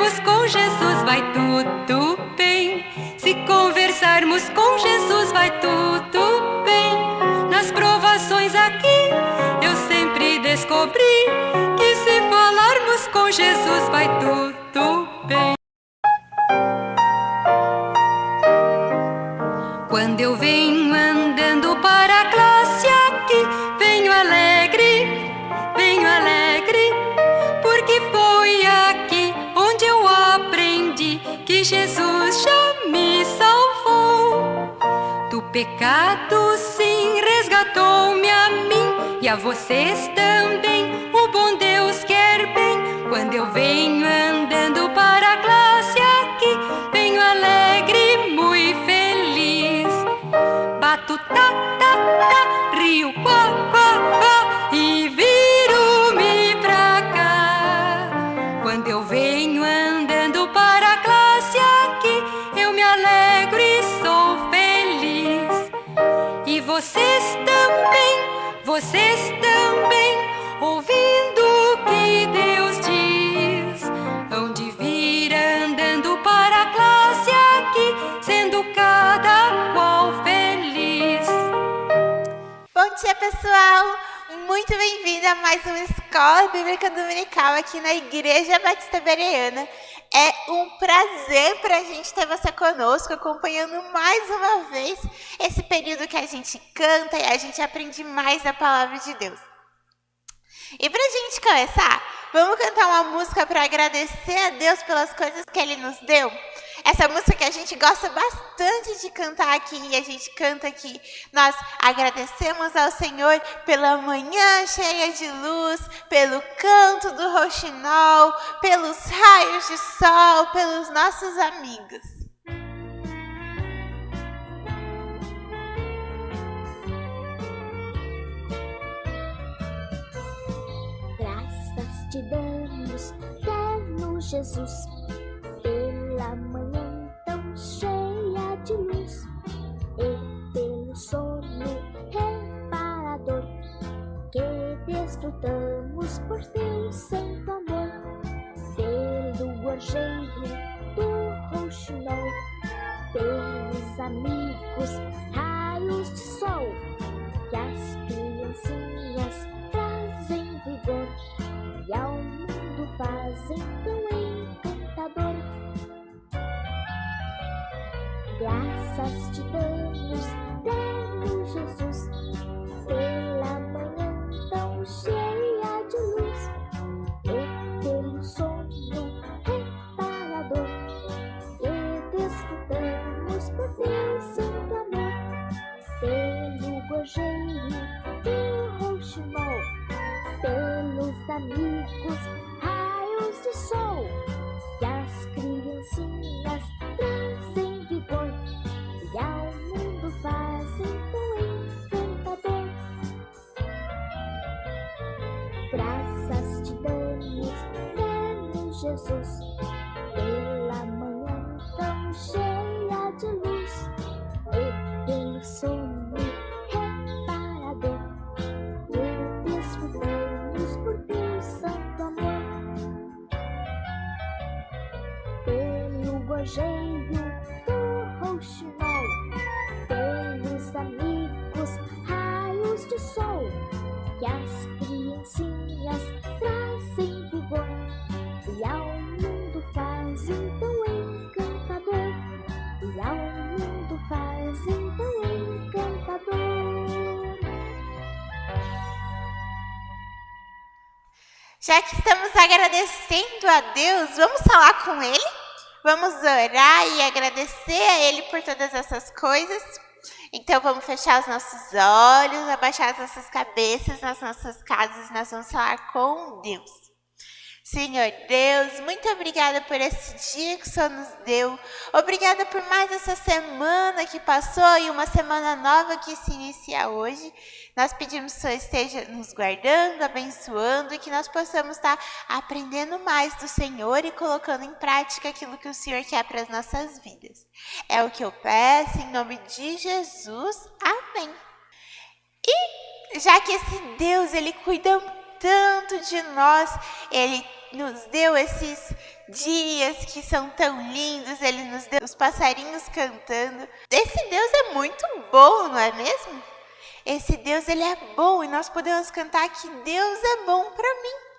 conversarmos com Jesus vai tudo bem. Se conversarmos com Jesus vai tudo bem. Nas provações aqui eu sempre descobri que se falarmos com Jesus vai tudo bem. Quando eu venho andando para a classe aqui, venho alegre, porque foi aqui onde eu aprendi que Jesus já me salvou. Do pecado sim resgatou-me a mim e a vocês também. O bom Deus quer bem. Quando eu venho andando para a classe aqui, venho alegre, muito feliz. Bato tá, tá, tá, rio quá, quá, quá e viro-me pra cá. Quando eu venho andando para a classe aqui, eu me alegro e sou feliz. E vocês também, ouvindo o que Deus diz, hão de vir andando para a classe aqui, sendo cada qual feliz. Bom dia, pessoal! Muito bem-vindo a mais uma Escola Bíblica Dominical aqui na Igreja Batista Bereana. É um prazer para a gente ter você conosco, acompanhando mais uma vez esse período que a gente canta e a gente aprende mais da Palavra de Deus. E para a gente começar, vamos cantar uma música para agradecer a Deus pelas coisas que Ele nos deu? Essa música que a gente gosta bastante de cantar aqui, e a gente canta aqui. Nós agradecemos ao Senhor pela manhã cheia de luz, pelo canto do rouxinol, pelos raios de sol, pelos nossos amigos. Graças te damos, eterno Jesus, pela manhã tão cheia de luz e pelo sono reparador que desfrutamos por teu santo amor, pelo gorjeio do rouxinol, pelos amigos, raios de sol que as criancinhas trazem vigor e ao mundo fazem tão encantador. Graças te damos, eterno Jesus, pela manhã tão cheia de luz e pelo sono reparador que desfrutamos por teu santo amor, pelo gorjeio do rouxinol, pelos amigos, raios de sol que as criancinhas trazem vigor e ao mundo fazem tão encantador. Graças te damos, eterno Jesus, pela manhã tão cheia de luz e pelo sono reparador que desfrutamos por teu santo amor, pelo gorjeio do rouxinol, pelos amigos, raios de sol que as criancinhas trazem vigor e ao mundo fazem tão encantador, e ao mundo fazem tão encantador. Já que estamos agradecendo a Deus, vamos falar com Ele? Vamos orar e agradecer a Ele por todas essas coisas? Então vamos fechar os nossos olhos, abaixar as nossas cabeças nas nossas casas, nós vamos falar com Deus. Senhor Deus, muito obrigada por esse dia que o Senhor nos deu. Obrigada por mais essa semana que passou e uma semana nova que se inicia hoje. Nós pedimos que o Senhor esteja nos guardando, abençoando e que nós possamos estar aprendendo mais do Senhor e colocando em prática aquilo que o Senhor quer para as nossas vidas. É o que eu peço em nome de Jesus. Amém. E já que esse Deus, Ele cuida tanto de nós, Ele nos deu esses dias que são tão lindos, Ele nos deu os passarinhos cantando. Esse Deus é muito bom, não é mesmo? Esse Deus, Ele é bom e nós podemos cantar que Deus é bom para mim.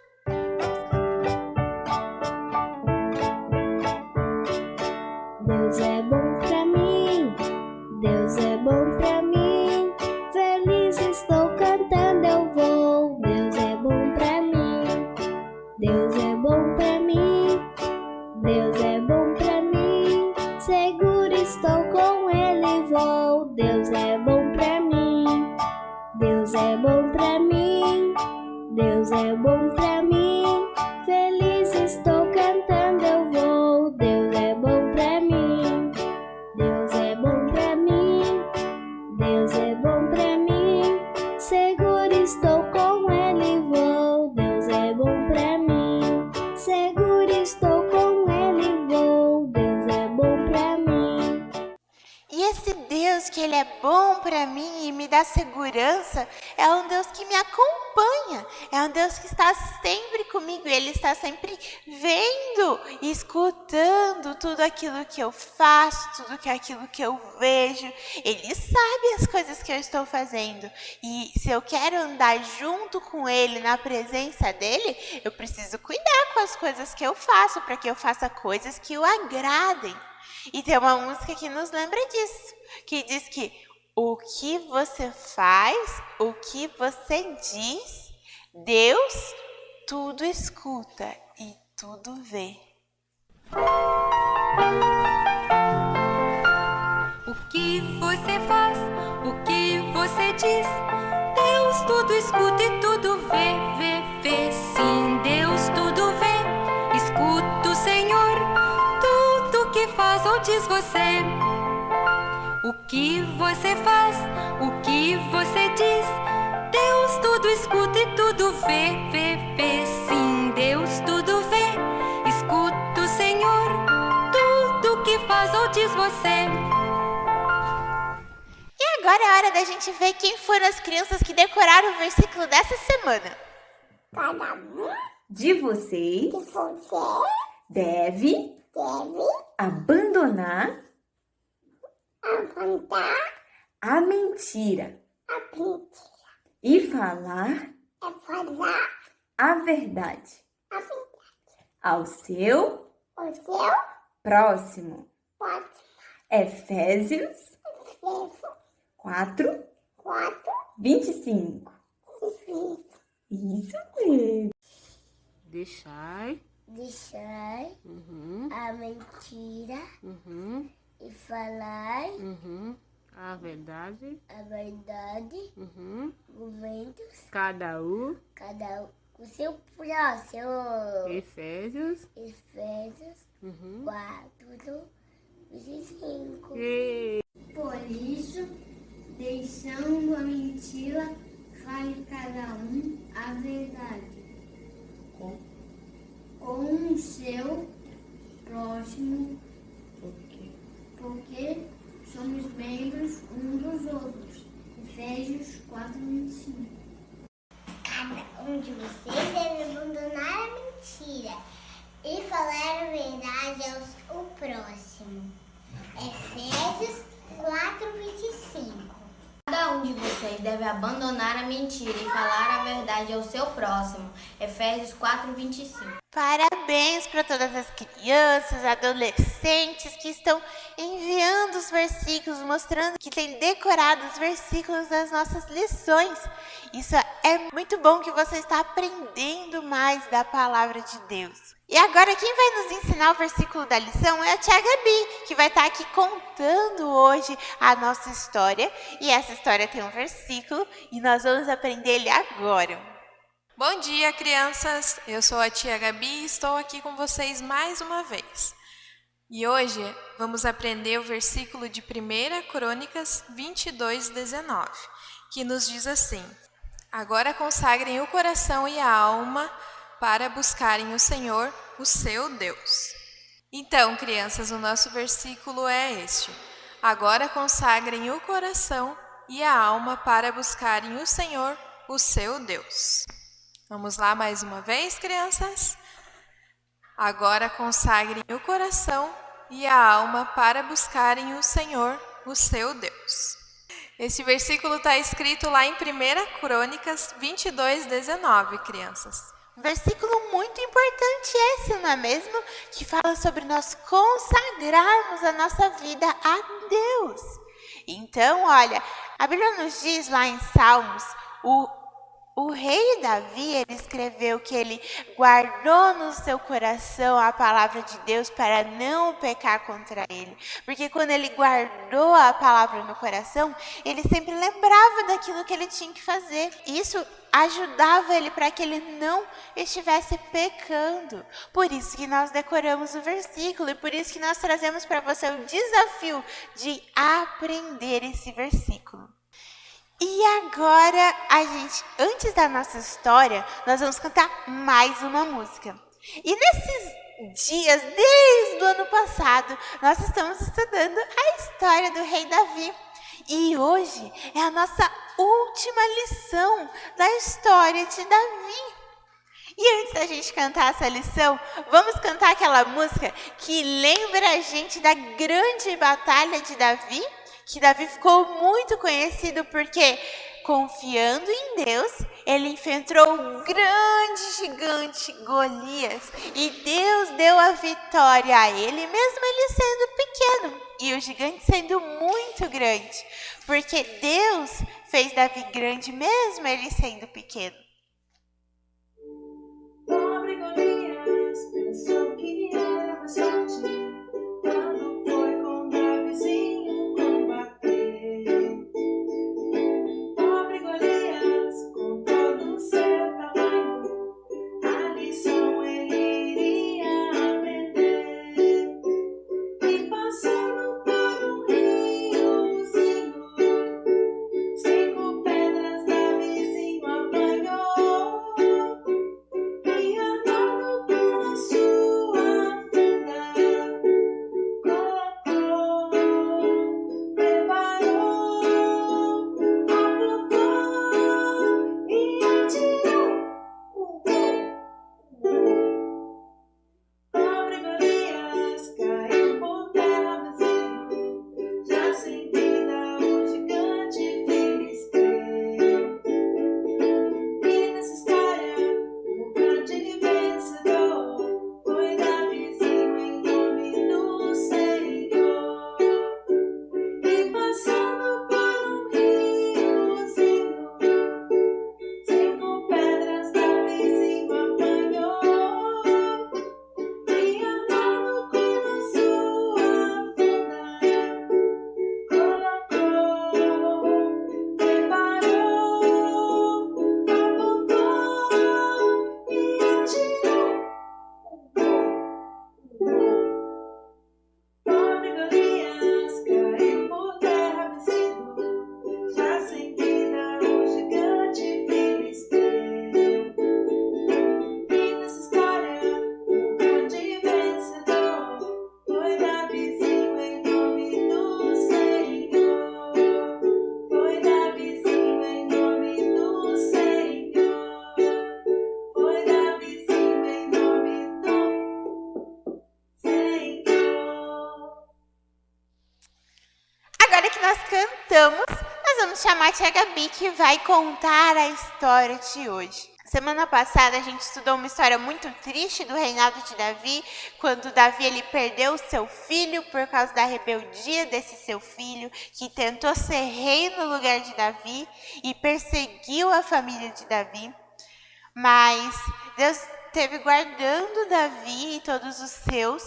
Deus é bom pra mim, Deus é bom pra mim. Feliz estou cantando, eu vou. Deus é bom pra mim, Deus é bom pra mim, Deus é bom pra mim. Seguro estou com Ele, vou. Deus é bom pra mim, Deus é bom pra mim, Deus é bom pra mim. Feliz estou cantando, eu vou. Deus é bom pra mim, Deus é bom pra mim, Deus é bom pra mim. Seguro estou com Ele, vou. Deus é bom pra mim, seguro estou com Ele, vou. Deus é bom pra mim. E esse Deus que Ele é bom para mim e me dá segurança, é um Deus que me acompanha, é um Deus que está sempre comigo, Ele está sempre vendo e escutando tudo aquilo que eu faço, tudo aquilo que eu vejo. Ele sabe as coisas que eu estou fazendo e se eu quero andar junto com Ele, na presença dEle, eu preciso cuidar com as coisas que eu faço, para que eu faça coisas que o agradem. E tem uma música que nos lembra disso, que diz que o que você faz, o que você diz, Deus tudo escuta e tudo vê. O que você faz, o que você diz, Deus tudo escuta e tudo vê, vê, vê. Sim, Deus tudo vê, escuta o Senhor, tudo que faz ou diz você. O que você faz, o que você diz, Deus tudo escuta e tudo vê, vê, vê. Sim, Deus tudo vê, escuta o Senhor, tudo que faz ou diz você. E agora é hora da gente ver quem foram as crianças que decoraram o versículo dessa semana. Cada um de vocês deve abandonar a mentira e falar a verdade ao seu próximo. Efésios 4, 25. Isso mesmo. Deixai A mentira e falar a verdade, a verdade. Momentos, cada um. com seu próximo. Efésios. Efésios 4, 25. E... Por isso, deixando a mentira, fale cada um a verdade com o seu próximo, porque somos membros uns dos outros. Efésios 4, 25. Cada um de vocês deve abandonar a mentira e falar a verdade ao próximo. Efésios 4, 25. Cada um de vocês deve abandonar a mentira e falar a verdade ao seu próximo. Efésios 4, 25. Parabéns para todas as crianças, adolescentes que estão enviando os versículos, mostrando que têm decorado os versículos das nossas lições. Isso é muito bom, que você está aprendendo mais da palavra de Deus. E agora quem vai nos ensinar o versículo da lição é a tia Gabi, que vai estar aqui contando hoje a nossa história. E essa história tem um versículo e nós vamos aprender ele agora. Bom dia, crianças! Eu sou a tia Gabi e estou aqui com vocês mais uma vez. E hoje vamos aprender o versículo de 1 Crônicas 22, 19, que nos diz assim: Agora consagrem o coração e a alma para buscarem o Senhor, o seu Deus. Então, crianças, o nosso versículo é este: Agora consagrem o coração e a alma para buscarem o Senhor, o seu Deus. Vamos lá mais uma vez, crianças? Agora consagrem o coração e a alma para buscarem o Senhor, o seu Deus. Esse versículo está escrito lá em 1 Crônicas 22:19, crianças. Um versículo muito importante esse, não é mesmo? Que fala sobre nós consagrarmos a nossa vida a Deus. Então, olha, a Bíblia nos diz lá em Salmos, o rei Davi, ele escreveu que ele guardou no seu coração a palavra de Deus para não pecar contra ele. Porque quando ele guardou a palavra no coração, ele sempre lembrava daquilo que ele tinha que fazer. Isso ajudava ele para que ele não estivesse pecando. Por isso que nós decoramos o versículo e por isso que nós trazemos para você o desafio de aprender esse versículo. E agora, antes da nossa história, nós vamos cantar mais uma música. E nesses dias, desde o ano passado, nós estamos estudando a história do rei Davi. E hoje é a nossa última lição da história de Davi. E antes da gente cantar essa lição, vamos cantar aquela música que lembra a gente da grande batalha de Davi, que Davi ficou muito conhecido porque, confiando em Deus, ele enfrentou o grande gigante Golias. E Deus deu a vitória a ele, mesmo ele sendo pequeno. E o gigante sendo muito grande. Porque Deus fez Davi grande, mesmo ele sendo pequeno. Pobre Golias pensou que era mais forte quando foi com Davizinho combater. Pobre Golias, com todo o seu tamanho, a lição ele iria aprender. E passando por um riozinho, 5 pedras Davizinho apanhou. E andando pela sua fenda, colocou, preparou, aplicou e atirou. Pobre Golias caiu por terra vencendo, já sem vida o gigante filisteu. E nessa história, o grande vencedor foi Davizinho em nome do Senhor. E passando por um riozinho, 5 pedras Davizinho apanhou. E andando pela sua fenda, colocou, preparou, apontou e atirou. Pobre Golias caiu por terra vencido, já sem vida o gigante filisteu. E nessa história, o grande vencedor foi Davizinho em nome do Senhor. Foi Davizinho em nome do Senhor. Foi Davizinho em nome do Senhor. Agora que nós cantamos, nós vamos chamar a tia Gabi, que vai contar a história de hoje. Semana passada a gente estudou uma história muito triste do reinado de Davi, quando Davi ele perdeu o seu filho por causa da rebeldia desse seu filho, que tentou ser rei no lugar de Davi e perseguiu a família de Davi. Mas Deus esteve guardando Davi e todos os seus,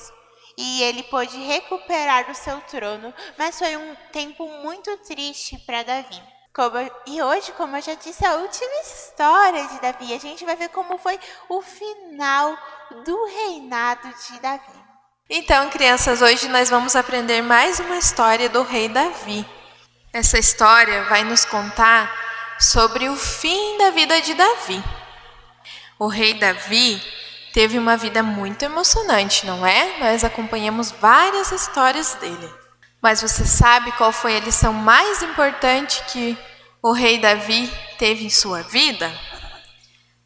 e ele pôde recuperar o seu trono, mas foi um tempo muito triste para Davi. E hoje, como eu já disse, é a última história de Davi. A gente vai ver como foi o final do reinado de Davi. Então, crianças, hoje nós vamos aprender mais uma história do rei Davi. Essa história vai nos contar sobre o fim da vida de Davi. O rei Davi teve uma vida muito emocionante, não é? Nós acompanhamos várias histórias dele. Mas você sabe qual foi a lição mais importante que o rei Davi teve em sua vida?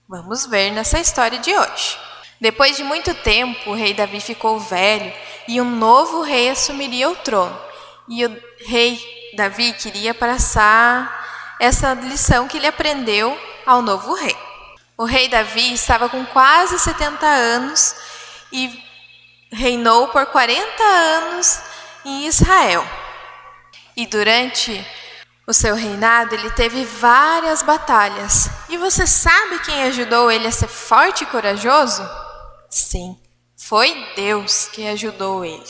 Vamos ver nessa história de hoje. Depois de muito tempo, o rei Davi ficou velho e um novo rei assumiria o trono. E o rei Davi queria passar essa lição que ele aprendeu ao novo rei. O rei Davi estava com quase 70 anos e reinou por 40 anos em Israel. E durante o seu reinado, ele teve várias batalhas. E você sabe quem ajudou ele a ser forte e corajoso? Sim, foi Deus que ajudou ele.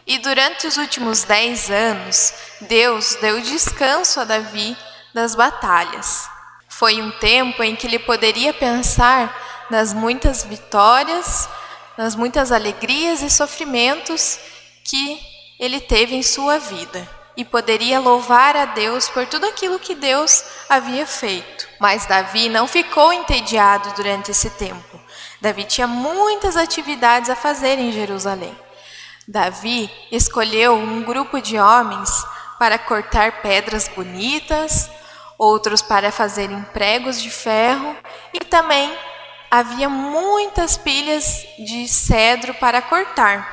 E durante os últimos 10 anos, Deus deu descanso a Davi das batalhas. Foi um tempo em que ele poderia pensar nas muitas vitórias, nas muitas alegrias e sofrimentos que ele teve em sua vida. E poderia louvar a Deus por tudo aquilo que Deus havia feito. Mas Davi não ficou entediado durante esse tempo. Davi tinha muitas atividades a fazer em Jerusalém. Davi escolheu um grupo de homens para cortar pedras bonitas, outros para fazerem pregos de ferro, e também havia muitas pilhas de cedro para cortar.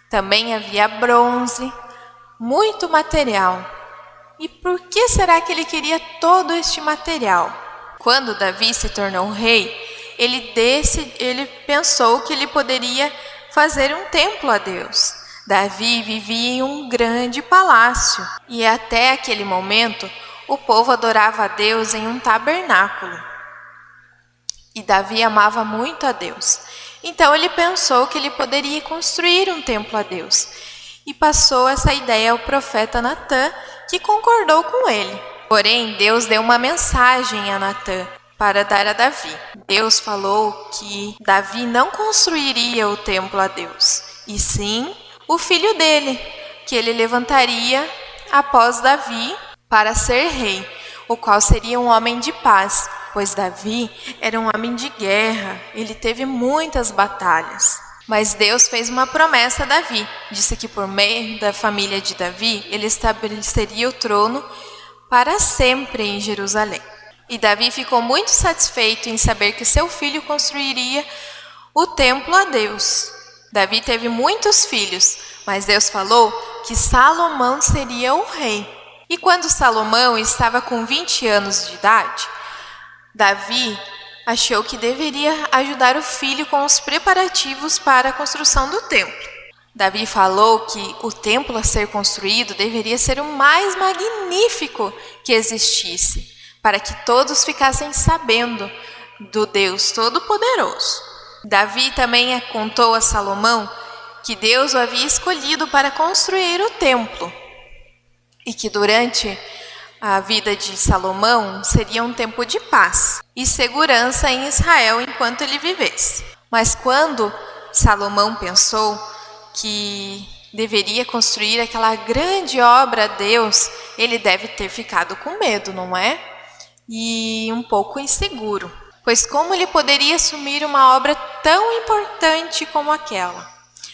Também havia bronze, muito material. E por que será que ele queria todo este material? Quando Davi se tornou rei, ele pensou que ele poderia fazer um templo a Deus. Davi vivia em um grande palácio e até aquele momento o povo adorava a Deus em um tabernáculo. E Davi amava muito a Deus. Então ele pensou que ele poderia construir um templo a Deus. E passou essa ideia ao profeta Natã, que concordou com ele. Porém, Deus deu uma mensagem a Natã para dar a Davi. Deus falou que Davi não construiria o templo a Deus, e sim o filho dele, que ele levantaria após Davi para ser rei, o qual seria um homem de paz, pois Davi era um homem de guerra, ele teve muitas batalhas. Mas Deus fez uma promessa a Davi, disse que por meio da família de Davi, ele estabeleceria o trono para sempre em Jerusalém. E Davi ficou muito satisfeito em saber que seu filho construiria o templo a Deus. Davi teve muitos filhos, mas Deus falou que Salomão seria o rei. E quando Salomão estava com 20 anos de idade, Davi achou que deveria ajudar o filho com os preparativos para a construção do templo. Davi falou que o templo a ser construído deveria ser o mais magnífico que existisse, para que todos ficassem sabendo do Deus Todo-Poderoso. Davi também contou a Salomão que Deus o havia escolhido para construir o templo e que durante a vida de Salomão seria um tempo de paz e segurança em Israel enquanto ele vivesse. Mas quando Salomão pensou que deveria construir aquela grande obra a Deus, ele deve ter ficado com medo, não é? E um pouco inseguro, pois como ele poderia assumir uma obra tão importante como aquela?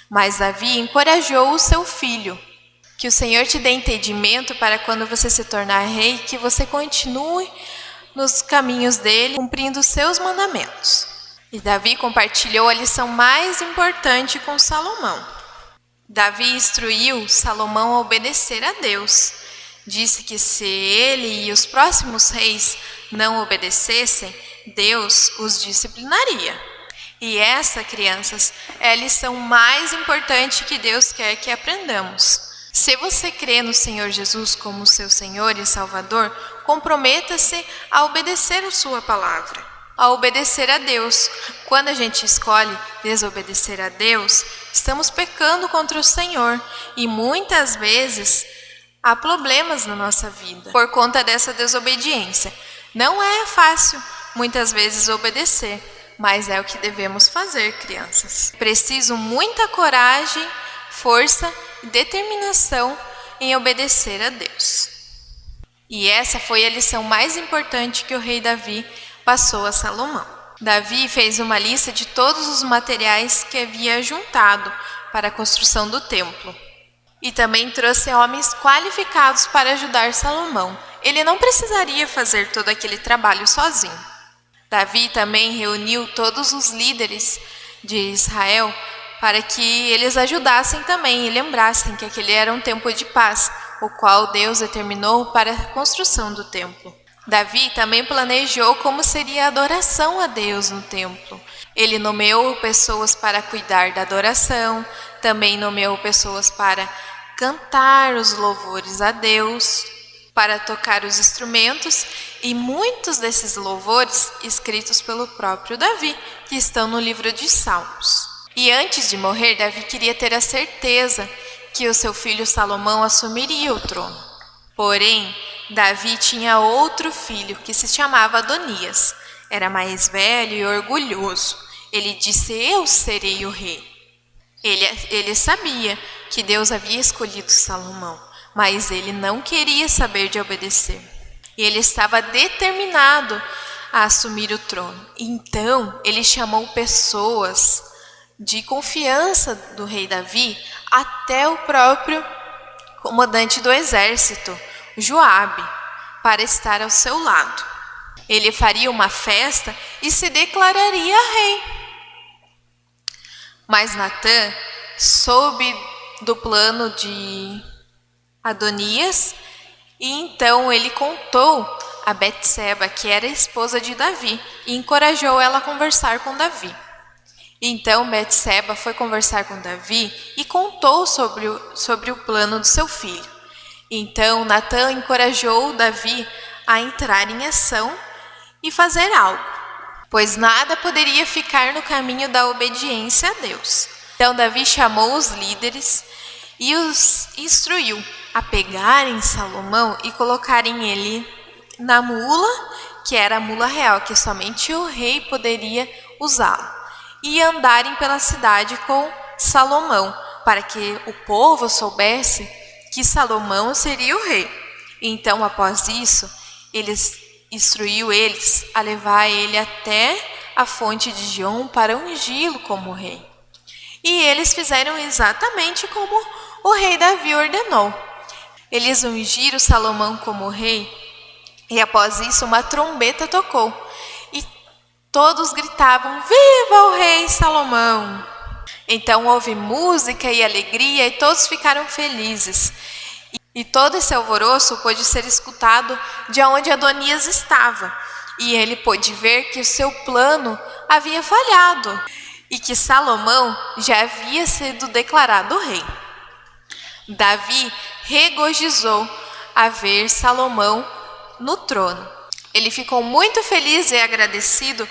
Mas Davi encorajou o seu filho. Que o Senhor te dê entendimento para quando você se tornar rei, que você continue nos caminhos dele, cumprindo os seus mandamentos. E Davi compartilhou a lição mais importante com Salomão. Davi instruiu Salomão a obedecer a Deus. Disse que se ele e os próximos reis não obedecessem, Deus os disciplinaria. E essa, crianças, é a lição mais importante que Deus quer que aprendamos. Se você crê no Senhor Jesus como seu Senhor e Salvador, comprometa-se a obedecer a sua palavra, a obedecer a Deus. Quando a gente escolhe desobedecer a Deus, estamos pecando contra o Senhor e muitas vezes há problemas na nossa vida por conta dessa desobediência. Não é fácil, muitas vezes, obedecer, mas é o que devemos fazer, crianças. Preciso muita coragem, força e determinação em obedecer a Deus. E essa foi a lição mais importante que o rei Davi passou a Salomão. Davi fez uma lista de todos os materiais que havia juntado para a construção do templo. E também trouxe homens qualificados para ajudar Salomão. Ele não precisaria fazer todo aquele trabalho sozinho. Davi também reuniu todos os líderes de Israel, para que eles ajudassem também e lembrassem que aquele era um tempo de paz, o qual Deus determinou para a construção do templo. Davi também planejou como seria a adoração a Deus no templo. Ele nomeou pessoas para cuidar da adoração, também nomeou pessoas para cantar os louvores a Deus, para tocar os instrumentos, e muitos desses louvores escritos pelo próprio Davi, que estão no livro de Salmos. E antes de morrer, Davi queria ter a certeza que o seu filho Salomão assumiria o trono. Porém, Davi tinha outro filho que se chamava Adonias. Era mais velho e orgulhoso. Ele disse: eu serei o rei. Ele sabia que Deus havia escolhido Salomão, mas ele não queria saber de obedecer. E ele estava determinado a assumir o trono. Então, ele chamou pessoas de confiança do rei Davi, até o próprio comandante do exército, Joabe, para estar ao seu lado. Ele faria uma festa e se declararia rei. Mas Natã soube do plano de Adonias, e então ele contou a Betseba, que era a esposa de Davi, e encorajou ela a conversar com Davi. Então Betseba foi conversar com Davi e contou sobre o plano do seu filho. Então Natã encorajou Davi a entrar em ação e fazer algo, pois nada poderia ficar no caminho da obediência a Deus. Então Davi chamou os líderes e os instruiu a pegarem Salomão e colocarem ele na mula, que era a mula real, que somente o rei poderia usá-lo, e andarem pela cidade com Salomão, para que o povo soubesse que Salomão seria o rei. Então, após isso, instruiu eles a levar ele até a fonte de Giom para ungí-lo como rei. E eles fizeram exatamente como o rei Davi ordenou. Eles ungiram Salomão como rei, e após isso uma trombeta tocou, e todos gritavam: viva o rei Salomão! Então houve música e alegria, e todos ficaram felizes. E todo esse alvoroço pôde ser escutado de onde Adonias estava, e ele pôde ver que o seu plano havia falhado, e que Salomão já havia sido declarado rei. Davi regozijou a ver Salomão no trono. Ele ficou muito feliz e agradecido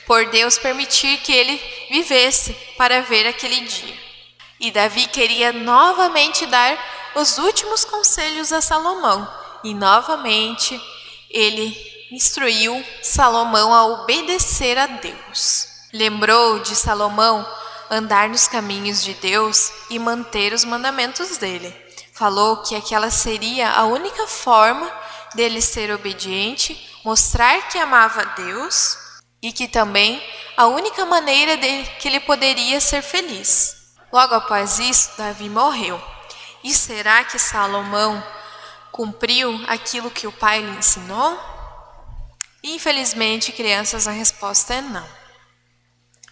por Deus permitir que ele vivesse para ver aquele dia. E Davi queria novamente dar os últimos conselhos a Salomão, e novamente ele instruiu Salomão a obedecer a Deus. Lembrou de Salomão andar nos caminhos de Deus e manter os mandamentos dele. Falou que aquela seria a única forma dele ser obediente, mostrar que amava a Deus, e que também a única maneira que ele poderia ser feliz. Logo após isso, Davi morreu. E será que Salomão cumpriu aquilo que o pai lhe ensinou? Infelizmente, crianças, a resposta é não.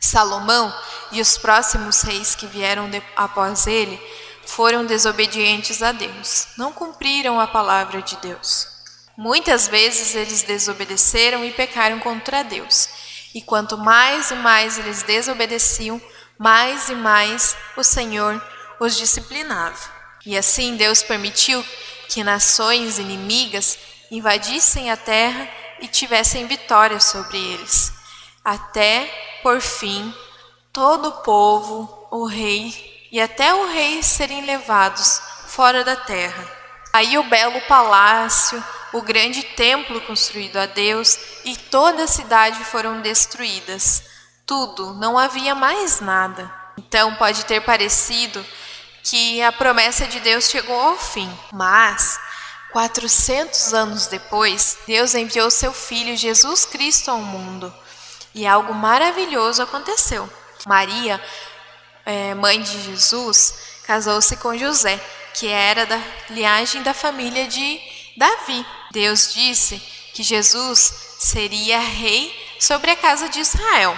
Salomão e os próximos reis que vieram após ele foram desobedientes a Deus, não cumpriram a palavra de Deus. Muitas vezes eles desobedeceram e pecaram contra Deus. E quanto mais e mais eles desobedeciam, mais e mais o Senhor os disciplinava. E assim Deus permitiu que nações inimigas invadissem a terra e tivessem vitória sobre eles, até, por fim, todo o povo, o rei e até o rei serem levados fora da terra. Aí o belo palácio, o grande templo construído a Deus e toda a cidade foram destruídas. Tudo, não havia mais nada. Então pode ter parecido que a promessa de Deus chegou ao fim, mas 400 anos depois, Deus enviou seu Filho Jesus Cristo ao mundo, e algo maravilhoso aconteceu. Maria, mãe de Jesus, casou-se com José, que era da linhagem da família de Davi. Deus disse que Jesus seria rei sobre a casa de Israel.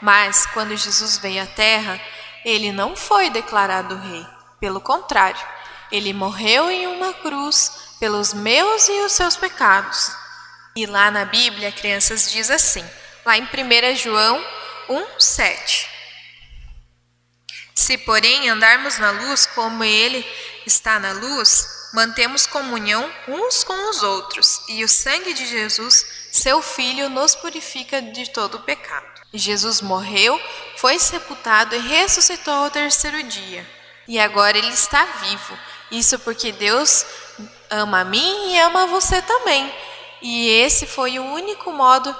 Mas, quando Jesus veio à Terra, ele não foi declarado rei. Pelo contrário, ele morreu em uma cruz pelos meus e os seus pecados. E lá na Bíblia, crianças, diz assim, lá em 1 João 1:7. Se, porém, andarmos na luz como ele está na luz, mantemos comunhão uns com os outros, e o sangue de Jesus, seu Filho, nos purifica de todo pecado. Jesus morreu, foi sepultado e ressuscitou ao terceiro dia. E agora ele está vivo. Isso porque Deus ama a mim e ama você também. E esse foi o único modo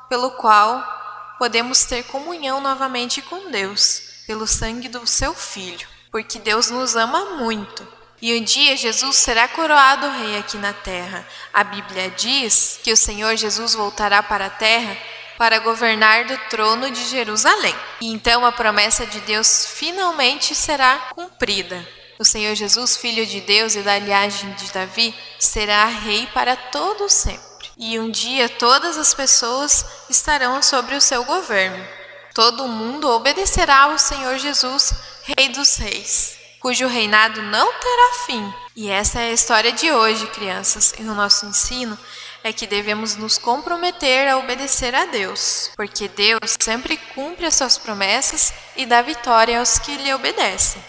pelo qual podemos ter comunhão novamente com Deus, pelo sangue do seu Filho. Porque Deus nos ama muito. E um dia Jesus será coroado rei aqui na terra. A Bíblia diz que o Senhor Jesus voltará para a terra para governar do trono de Jerusalém. E então a promessa de Deus finalmente será cumprida. O Senhor Jesus, Filho de Deus e da linhagem de Davi, será rei para todo sempre. E um dia todas as pessoas estarão sobre o seu governo. Todo mundo obedecerá ao Senhor Jesus, Rei dos Reis, cujo reinado não terá fim. E essa é a história de hoje, crianças. E o nosso ensino é que devemos nos comprometer a obedecer a Deus, porque Deus sempre cumpre as suas promessas e dá vitória aos que lhe obedecem.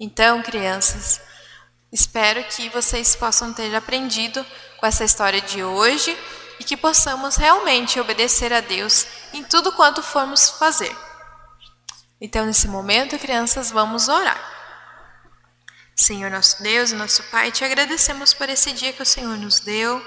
Então, crianças, espero que vocês possam ter aprendido com essa história de hoje e que possamos realmente obedecer a Deus em tudo quanto formos fazer. Então, nesse momento, crianças, vamos orar. Senhor nosso Deus e nosso Pai, te agradecemos por esse dia que o Senhor nos deu.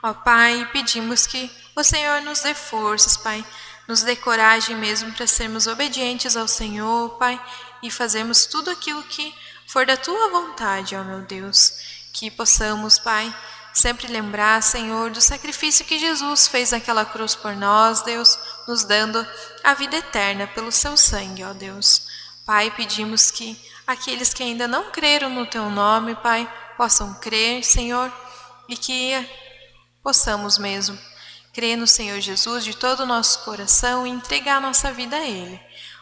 Ó Pai, pedimos que o Senhor nos dê forças, Pai, nos dê coragem mesmo para sermos obedientes ao Senhor, Pai, e fazermos tudo aquilo que for da Tua vontade, ó meu Deus. Que possamos, Pai, sempre lembrar, Senhor, do sacrifício que Jesus fez naquela cruz por nós, Deus, nos dando a vida eterna pelo Seu sangue, ó Deus. Pai, pedimos que aqueles que ainda não creram no Teu nome, Pai, possam crer, Senhor, e que possamos mesmo crer no Senhor Jesus de todo o nosso coração e entregar a nossa vida a Ele.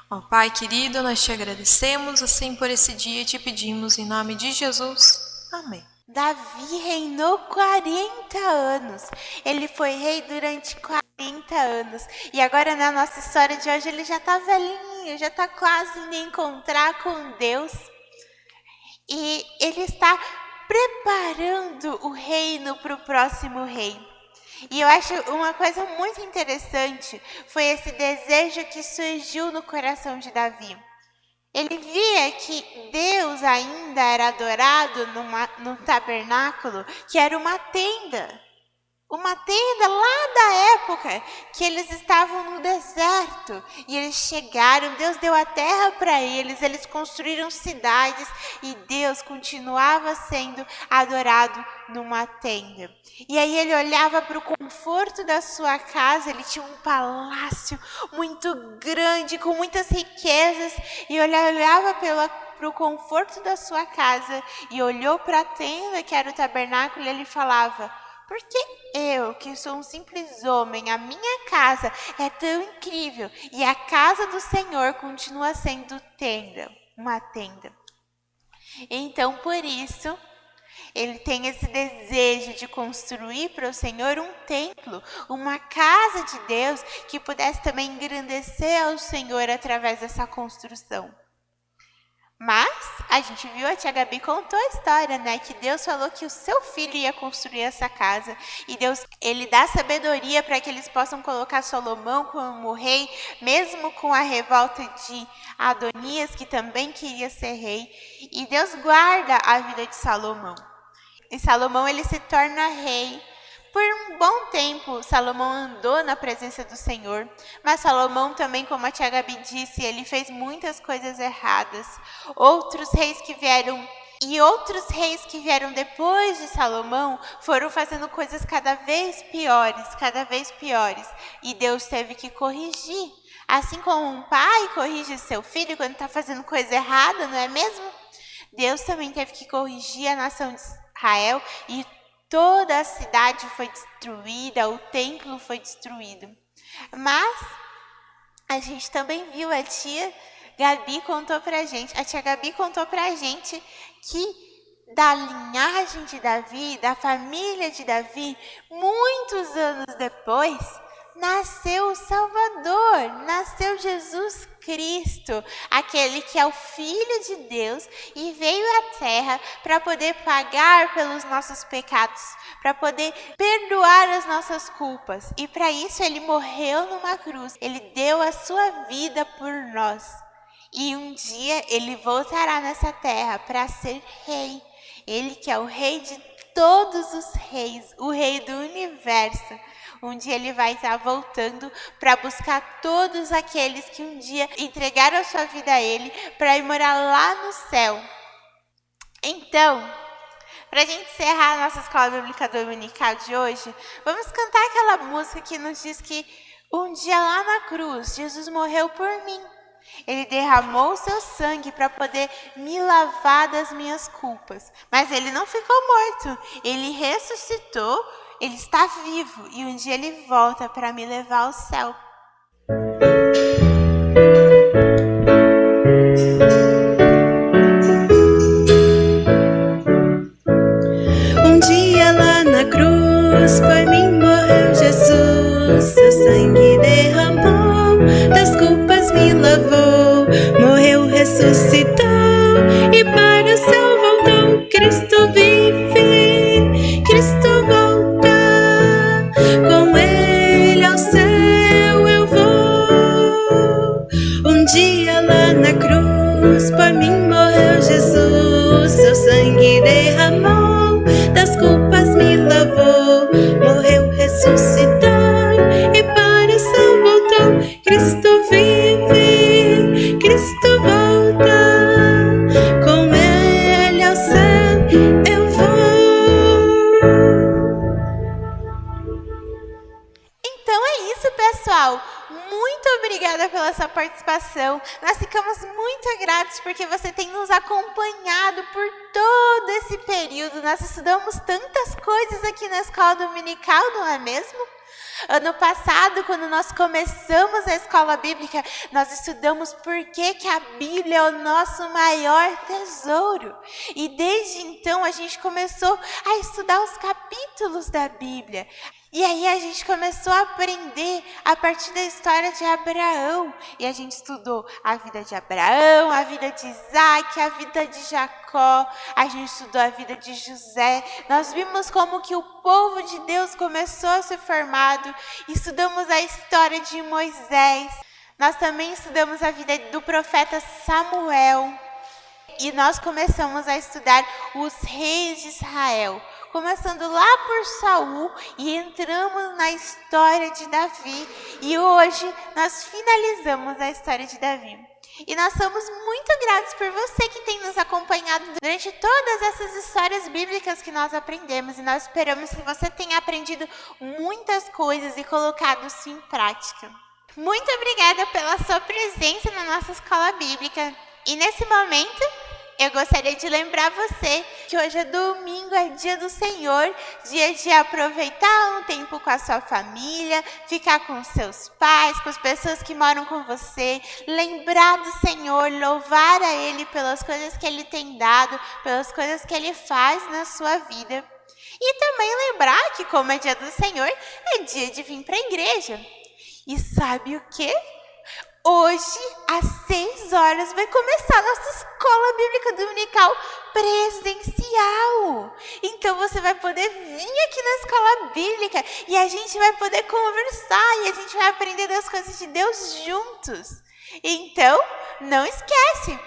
Ó Pai querido, nós te agradecemos assim por esse dia e te pedimos em nome de Jesus. Amém. Davi reinou 40 anos. Ele foi rei durante 40 anos. E agora na nossa história de hoje ele já está velhinho, já está quase indo encontrar com Deus. E ele está preparando o reino para o próximo rei. E eu acho uma coisa muito interessante foi esse desejo que surgiu no coração de Davi. Ele via que Deus ainda era adorado num tabernáculo que era uma tenda. Uma tenda lá da época que eles estavam no deserto. E eles chegaram, Deus deu a terra para eles, eles construíram cidades e Deus continuava sendo adorado numa tenda. E aí ele olhava para o conforto da sua casa, ele tinha um palácio muito grande, com muitas riquezas, e olhava para o conforto da sua casa e olhou para a tenda que era o tabernáculo e ele falava: por que eu, que sou um simples homem, a minha casa é tão incrível e a casa do Senhor continua sendo tenda, uma tenda? Então, por isso, ele tem esse desejo de construir para o Senhor um templo, uma casa de Deus que pudesse também engrandecer ao Senhor através dessa construção. Mas a gente viu, a tia Gabi contou a história, né? Que Deus falou que o seu filho ia construir essa casa. E Deus, ele dá sabedoria para que eles possam colocar Salomão como rei, mesmo com a revolta de Adonias, que também queria ser rei. E Deus guarda a vida de Salomão. E Salomão, ele se torna rei. Por um bom tempo, Salomão andou na presença do Senhor, mas Salomão também, como a tia Gabi disse, ele fez muitas coisas erradas. Outros reis que vieram depois de Salomão foram fazendo coisas cada vez piores, e Deus teve que corrigir. Assim como um pai corrige seu filho quando está fazendo coisa errada, não é mesmo? Deus também teve que corrigir a nação de Israel e toda a cidade foi destruída, o templo foi destruído. Mas a gente também viu, a tia Gabi contou pra gente, que da linhagem de Davi, da família de Davi, muitos anos depois, nasceu o Salvador, nasceu Jesus Cristo, aquele que é o Filho de Deus e veio à Terra para poder pagar pelos nossos pecados, para poder perdoar as nossas culpas. E para isso ele morreu numa cruz, ele deu a sua vida por nós. E um dia ele voltará nessa terra para ser rei. Ele que é o rei de todos os reis, o rei do universo. Um dia ele vai estar voltando para buscar todos aqueles que um dia entregaram a sua vida a ele para ir morar lá no céu. Então, para a gente encerrar a nossa escola bíblica dominical de hoje, vamos cantar aquela música que nos diz que um dia lá na cruz, Jesus morreu por mim. Ele derramou o seu sangue para poder me lavar das minhas culpas. Mas ele não ficou morto. Ele ressuscitou, ele está vivo. E um dia ele volta para me levar ao céu. Um dia lá na cruz, por mim morreu Jesus. Seu sangue derramou, das culpas me lavou. Morreu, ressuscitou e para o céu voltou. Cristo vive, Cristo volta, com ele ao céu eu vou. Um dia lá na cruz, por mim morreu Jesus. Seu sangue derramou, das culpas me lavou. Morreu, ressuscitou e para o céu voltou. Cristo vive, Cristo volta, com ele ao céu eu vou. Então é isso, pessoal. Muito obrigada pela sua participação. Nós ficamos muito gratos porque você tem nos acompanhado por todo esse período. Nós estudamos tantas coisas aqui na escola dominical, não é mesmo? Ano passado, quando nós começamos a escola bíblica, nós estudamos por que a Bíblia é o nosso maior tesouro. E desde então a gente começou a estudar os capítulos da Bíblia. E aí a gente começou a aprender a partir da história de Abraão. E a gente estudou a vida de Abraão, a vida de Isaac, a vida de Jacó. A gente estudou a vida de José. Nós vimos como que o povo de Deus começou a ser formado. Estudamos a história de Moisés. Nós também estudamos a vida do profeta Samuel. E nós começamos a estudar os reis de Israel. Começando lá por Saul e entramos na história de Davi. E hoje nós finalizamos a história de Davi. E nós somos muito gratos por você que tem nos acompanhado durante todas essas histórias bíblicas que nós aprendemos. E nós esperamos que você tenha aprendido muitas coisas e colocado isso em prática. Muito obrigada pela sua presença na nossa escola bíblica. E nesse momento, eu gostaria de lembrar você que hoje é domingo, é dia do Senhor, dia de aproveitar um tempo com a sua família, ficar com os seus pais, com as pessoas que moram com você, lembrar do Senhor, louvar a Ele pelas coisas que Ele tem dado, pelas coisas que Ele faz na sua vida. E também lembrar que, como é dia do Senhor, é dia de vir para a igreja. E sabe o quê? Hoje, às 6 horas, vai começar a nossa escola bíblica dominical presencial. Então, você vai poder vir aqui na escola bíblica e a gente vai poder conversar e a gente vai aprender das coisas de Deus juntos. Então, não esquece,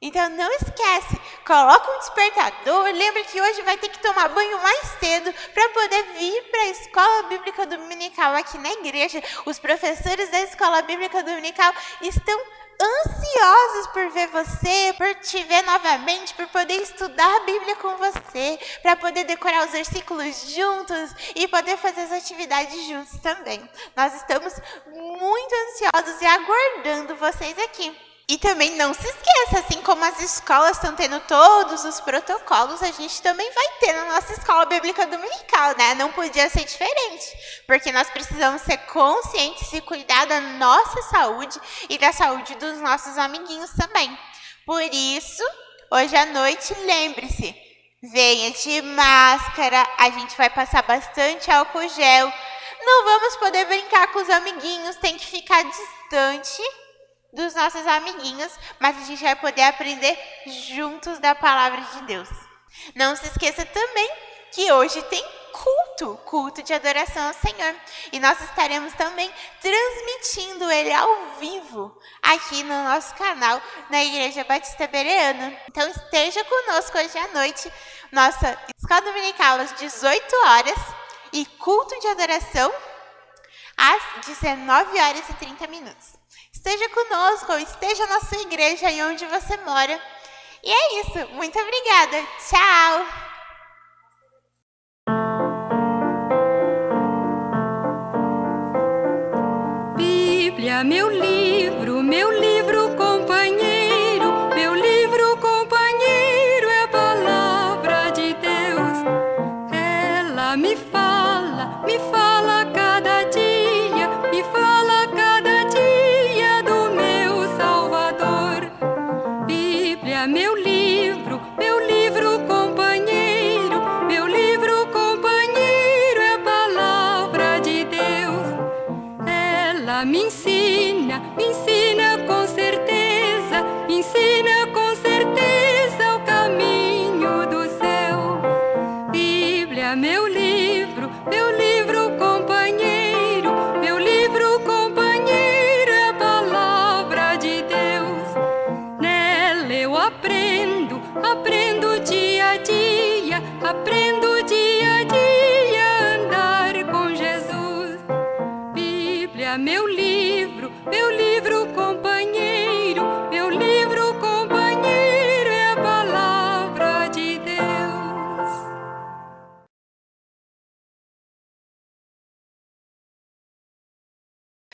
Então, não esquece, coloca um despertador, lembra que hoje vai ter que tomar banho mais cedo para poder vir para a Escola Bíblica Dominical aqui na igreja. Os professores da Escola Bíblica Dominical estão ansiosos por ver você, por te ver novamente, por poder estudar a Bíblia com você, para poder decorar os versículos juntos e poder fazer as atividades juntos também. Nós estamos muito ansiosos e aguardando vocês aqui. E também não se esqueça, assim como as escolas estão tendo todos os protocolos, a gente também vai ter na nossa escola bíblica dominical, né? Não podia ser diferente, porque nós precisamos ser conscientes e cuidar da nossa saúde e da saúde dos nossos amiguinhos também. Por isso, hoje à noite, lembre-se, venha de máscara, a gente vai passar bastante álcool gel, não vamos poder brincar com os amiguinhos, tem que ficar distante dos nossos amiguinhos, mas a gente vai poder aprender juntos da palavra de Deus. Não se esqueça também que hoje tem culto de adoração ao Senhor. E nós estaremos também transmitindo ele ao vivo aqui no nosso canal, na Igreja Batista Bereana. Então esteja conosco hoje à noite, nossa escola dominical às 18 horas e culto de adoração às 19h30. Esteja conosco, esteja na sua igreja aí onde você mora. E é isso. Muito obrigada. Tchau. Bíblia, meu livro companheiro, meu livro companheiro é a palavra de Deus. Ela me fala cada dia, me fala cada dia do meu Salvador. Bíblia, meu livro companheiro, meu livro companheiro é a palavra de Deus. Ela me ensina com certeza o caminho do céu. Bíblia, meu livro companheiro, meu livro companheiro é a palavra de Deus. Nela eu aprendo dia a dia, aprendo dia a dia a andar com Jesus. Bíblia, meu livro